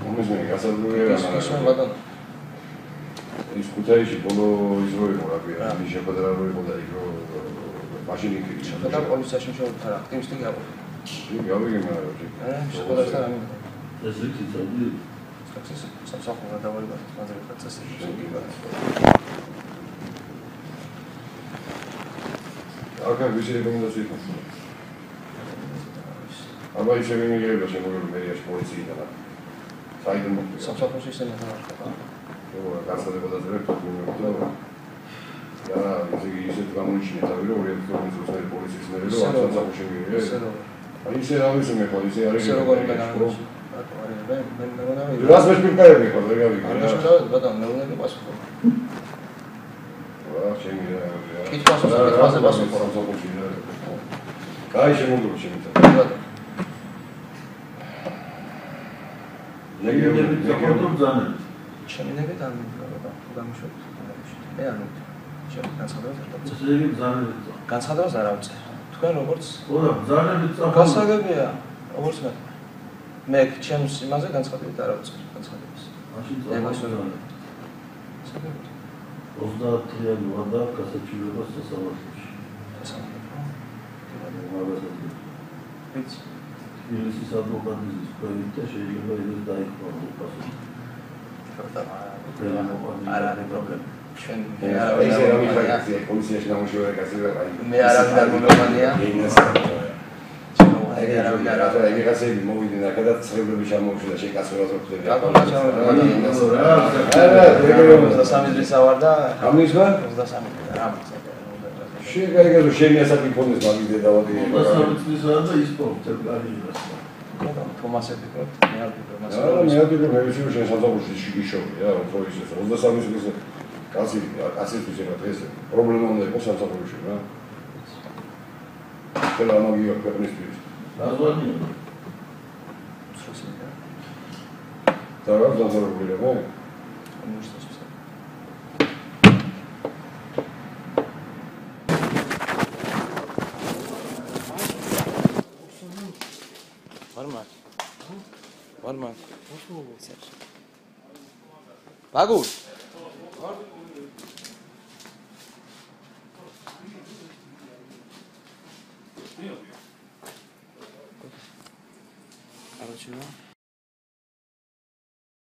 მომესმენი გასაძლებელია ის ქუთაისში ბოლო ის რო იყო რა ქვია ის შეხვედრა რო იყო და იქ რო მაშინ იქ და პოლიციაში შევხვდით რა აქტივისტი გავიგე გავიგე მაგრამ შეხვედრასთან ამი ეს რიცი წავდი სამსახურა დავარიგოთ მაგრამ პროცესი აკა ვისი რეკომენდაცია იყო აბა ის შემიგებდა შემოგებდა მერიაში პოლიციიდან საიდან სამსახურში ისინი დავარქვა გასადებოდა ზრებთ მინუტო და ისეთ გამოიჩინეთ ავი რომ 2012 წლის პოლიციის მერე რომ სამსახურში მივიღე აი ისე ამის მე პოლიცია არის ისე როგორ უნდა გამოიჩინო რას მეშპილკაები ხო ვერ გავიგე რა ბატონო მეუბნები პასუხო რა შემიძლია კითხვაზე პასუხო სამსახურში კაი შემოგდრო შემიძლია ბატონო ნეგები საკონტროლ ზანები შემინებით ან გამიშვით მე არ მოვიდა შენ განსხვავებას არ დავწერე ესე იგი ზანები განსხვავებას არ ავწერ თქვენ როგორც ora ზანები წახალ გასაგებია როგორც მე ჩემს იმაზე განსხვავებით არ ავწერ განსხვავებას მაშინ ზანები 30-იანი ვარდა გასაჩივრებას სასამართლოში ვიცი თბილისის ადვოკატის პროექტი და შეიძლება ის დაიხმო პასუხი არ არის პრობლემა ჩვენ ისე რა მიხარია პოლიციაში გამოშვება გასაგებია აი მე არ მომეყანია აი გასები მოვიდნენ და გადაწყვეტილები შემოუშვა შეკასებას ვხდები რატომ და 23 დღის ავარ და ამისმა 23 რა შეგაიგო შენი ასაკი ფონდის მაგის დედავადი 23 წლის და ის პორტები თომასები ხო მე არ ვფიქრობ მასე მე არ ვფიქრობ მე ვიცი რომ შენ სამსახურში შეგიშოვია უფრო ისე 23 წლის კაცი ასეთის ეგ ეს პრობლემა უნდა იყოს სამსახურში რა ხელა მაგია ქვეყნისთვის რაზვანია და რა დაძაბულია მე One month. Bagus.